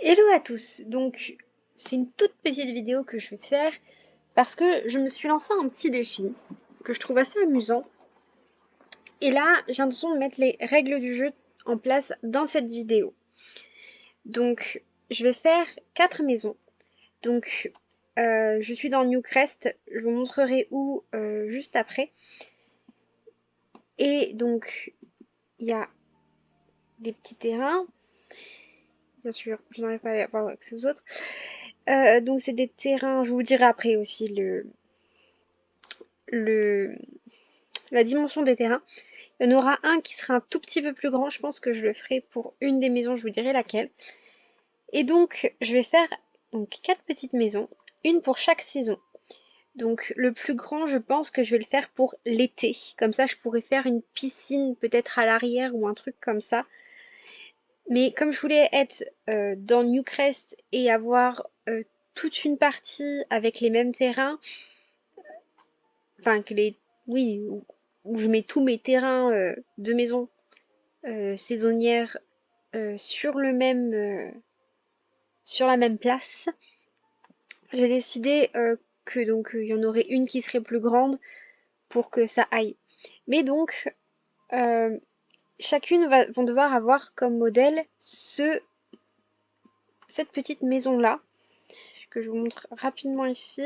Hello à tous, donc c'est une toute petite vidéo que je vais faire parce que je me suis lancé un petit défi que je trouve assez amusant et là j'ai l'intention de mettre les règles du jeu en place dans cette vidéo. Donc je vais faire 4 maisons, donc je suis dans Newcrest, je vous montrerai où juste après et donc il y a des petits terrains, bien sûr je n'arrive pas à avoir accès aux autres. Donc c'est des terrains, je vous dirai après aussi le, la dimension des terrains. Il y en aura un qui sera un tout petit peu plus grand, je pense que je le ferai pour une des maisons, je vous dirai laquelle. Et donc je vais faire donc 4 petites maisons, une pour chaque saison. Donc le plus grand, je pense que je vais le faire pour l'été. Comme ça, je pourrais faire une piscine peut-être à l'arrière ou un truc comme ça. Mais comme je voulais être dans Newcrest et avoir toute une partie avec les mêmes terrains, enfin que les, oui, où je mets tous mes terrains de maison saisonnières sur la même place, j'ai décidé que donc il y en aurait une qui serait plus grande pour que ça aille. Mais donc euh, chacune vont devoir avoir comme modèle cette petite maison là que je vous montre rapidement ici.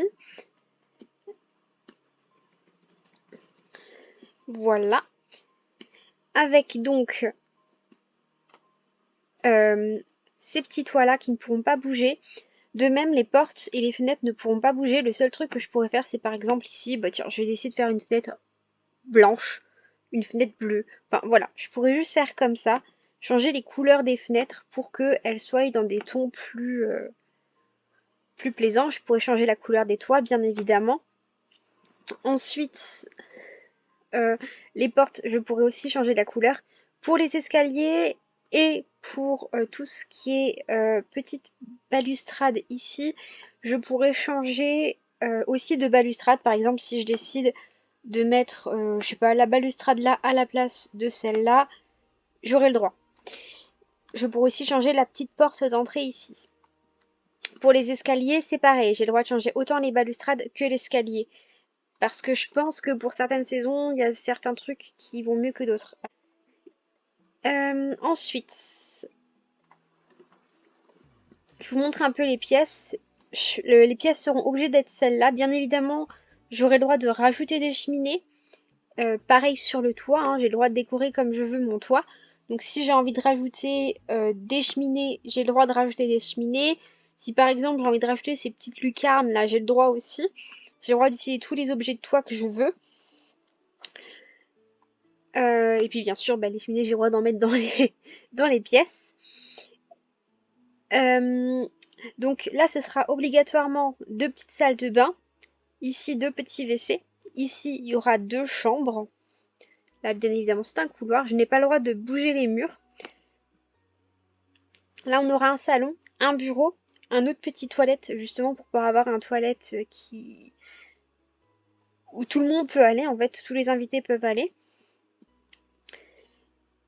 Voilà. Avec donc ces petits toits là qui ne pourront pas bouger. De même, les portes et les fenêtres ne pourront pas bouger. Le seul truc que je pourrais faire, c'est par exemple ici, bah tiens, je vais essayer de faire une fenêtre blanche, une fenêtre bleue. Enfin voilà, je pourrais juste faire comme ça, changer les couleurs des fenêtres pour qu'elles soient dans des tons plus plaisants. Je pourrais changer la couleur des toits, bien évidemment. Ensuite, les portes, je pourrais aussi changer la couleur. Pour les escaliers et pour tout ce qui est petite balustrade ici, je pourrais changer aussi de balustrade. Par exemple, si je décide de mettre, je sais pas, la balustrade là à la place de celle-là, j'aurai le droit. Je pourrais aussi changer la petite porte d'entrée ici. Pour les escaliers, c'est pareil. J'ai le droit de changer autant les balustrades que l'escalier. Parce que je pense que pour certaines saisons, il y a certains trucs qui vont mieux que d'autres. Ensuite, je vous montre un peu les pièces. Les pièces seront obligées d'être celles-là. Bien évidemment, j'aurai le droit de rajouter des cheminées. Pareil sur le toit, hein, j'ai le droit de décorer comme je veux mon toit. Donc si j'ai envie de rajouter des cheminées, j'ai le droit de rajouter des cheminées. Si par exemple j'ai envie de rajouter ces petites lucarnes là, j'ai le droit aussi. J'ai le droit d'utiliser tous les objets de toit que je veux. Et puis bien sûr, bah, les cheminées, j'ai le droit d'en mettre dans les pièces. Donc là, ce sera obligatoirement 2 petites salles de bain. Ici, 2 petits WC. Ici, il y aura 2 chambres. Là, bien évidemment, c'est un couloir. Je n'ai pas le droit de bouger les murs. Là, on aura un salon, un bureau, un autre petit toilette, justement pour pouvoir avoir un toilette où tout le monde peut aller, en fait, tous les invités peuvent aller.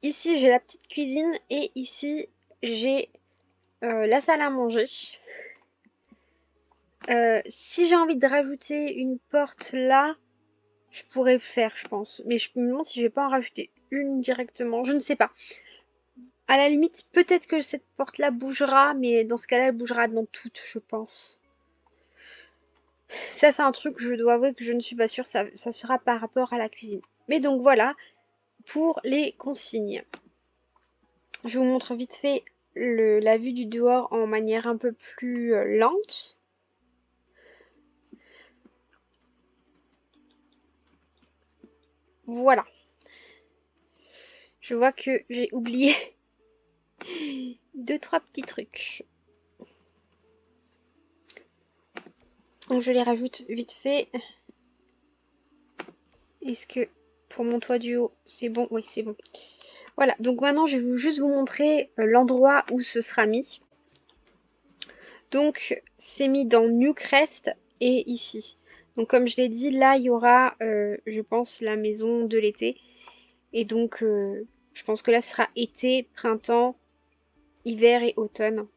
Ici, j'ai la petite cuisine et ici, j'ai la salle à manger. Si j'ai envie de rajouter une porte là, je pourrais le faire, je pense. Mais je me demande si je vais pas en rajouter une directement. Je ne sais pas. À la limite, peut-être que cette porte-là bougera, mais dans ce cas-là, elle bougera dans toutes, je pense. Ça, c'est un truc, je dois avouer que je ne suis pas sûre. Ça sera par rapport à la cuisine. Mais donc voilà, pour les consignes. Je vous montre vite fait la vue du dehors en manière un peu plus lente. Voilà. Je vois que j'ai oublié 2-3 petits trucs. Donc je les rajoute vite fait. Est-ce que pour mon toit du haut, c'est bon? Oui, c'est bon. Voilà, donc maintenant je vais juste vous montrer l'endroit où ce sera mis. Donc c'est mis dans Newcrest et ici. Donc comme je l'ai dit, là il y aura, je pense, la maison de l'été. Et donc je pense que là ce sera été, printemps, hiver et automne.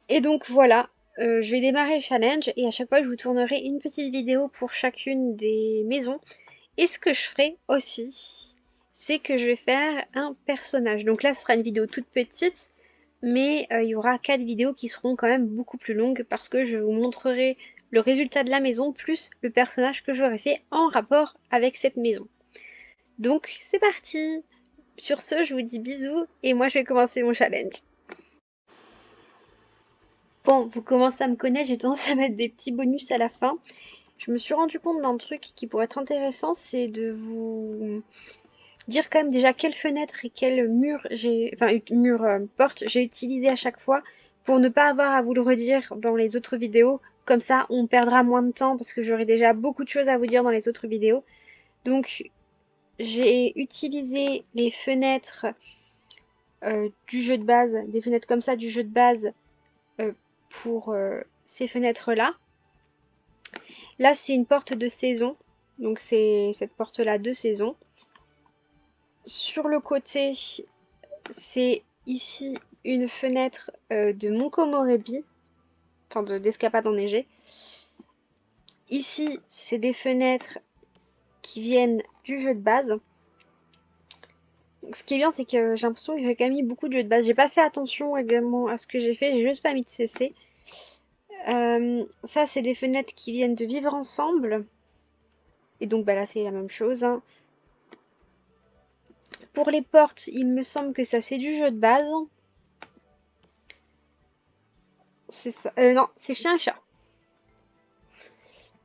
Et donc voilà, je vais démarrer le challenge et à chaque fois je vous tournerai une petite vidéo pour chacune des maisons. Et ce que je ferai aussi, c'est que je vais faire un personnage. Donc là, ce sera une vidéo toute petite, mais il y aura 4 vidéos qui seront quand même beaucoup plus longues parce que je vous montrerai le résultat de la maison plus le personnage que j'aurais fait en rapport avec cette maison. Donc c'est parti! Sur ce, je vous dis bisous et moi je vais commencer mon challenge. Bon, vous commencez à me connaître, j'ai tendance à mettre des petits bonus à la fin. Je me suis rendu compte d'un truc qui pourrait être intéressant, c'est de vous dire quand même déjà quelle fenêtre et quel mur porte j'ai utilisé à chaque fois pour ne pas avoir à vous le redire dans les autres vidéos. Comme ça, on perdra moins de temps parce que j'aurai déjà beaucoup de choses à vous dire dans les autres vidéos. Donc, j'ai utilisé les fenêtres du jeu de base, des fenêtres comme ça du jeu de base euh, pour ces fenêtres-là. Là, c'est une porte de saison. Donc, c'est cette porte-là de saison. Sur le côté, c'est ici une fenêtre de Monkomorebi, enfin d'escapade enneigée. Ici, c'est des fenêtres qui viennent du jeu de base. Donc, ce qui est bien, c'est que j'ai l'impression que j'ai quand même mis beaucoup de jeux de base. J'ai pas fait attention également à ce que j'ai fait, j'ai juste pas mis de CC. Ça, c'est des fenêtres qui viennent de vivre ensemble. Et donc, bah là, c'est la même chose. Hein. Pour les portes, il me semble que ça, c'est du jeu de base. C'est ça. Non, c'est chien et chat.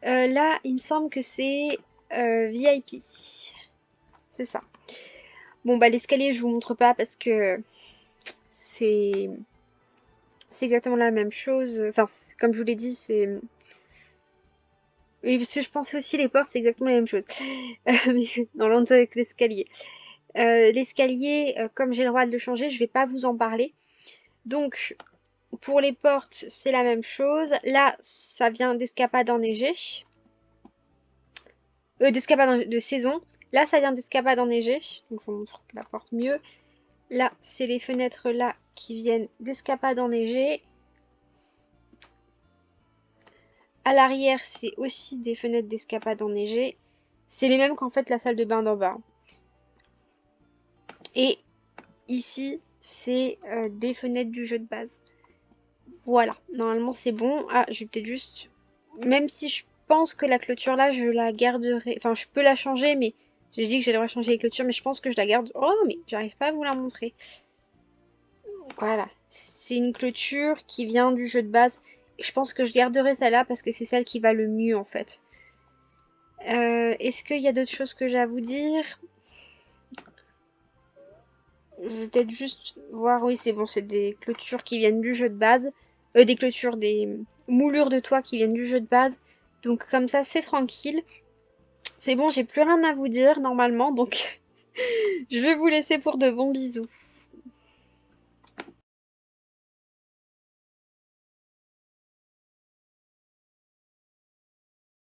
Là, il me semble que c'est VIP. C'est ça. Bon, bah, l'escalier, je vous montre pas parce que c'est exactement la même chose. Enfin, comme je vous l'ai dit, c'est. Oui, parce que je pense aussi les portes, c'est exactement la même chose. Mais dans l'ordre avec l'escalier. L'escalier, comme j'ai le droit de le changer, je vais pas vous en parler. Donc, pour les portes, c'est la même chose. Là, ça vient d'escapade enneigée. D'escapade de saison. Là, ça vient d'escapade enneigée. Donc, je vous montre la porte mieux. Là, c'est les fenêtres là qui viennent d'escapade enneigée. À l'arrière, c'est aussi des fenêtres d'escapade enneigée. C'est les mêmes qu'en fait la salle de bain d'en bas. Et ici, c'est des fenêtres du jeu de base. Voilà, normalement c'est bon. Ah, je vais peut-être juste... Même si je pense que la clôture là, je la garderai... Enfin, je peux la changer, mais... J'ai dit que j'allais changer les clôtures, mais je pense que je la garde... Oh, mais j'arrive pas à vous la montrer. Voilà. C'est une clôture qui vient du jeu de base. Et je pense que je garderai celle-là parce que c'est celle qui va le mieux, en fait. Est-ce qu'il y a d'autres choses que j'ai à vous dire? Je vais peut-être juste voir. Oui, c'est bon, c'est des clôtures qui viennent du jeu de base. Des clôtures, des moulures de toit qui viennent du jeu de base. Donc comme ça, c'est tranquille. C'est bon, j'ai plus rien à vous dire normalement. Donc je vais vous laisser pour de bons bisous.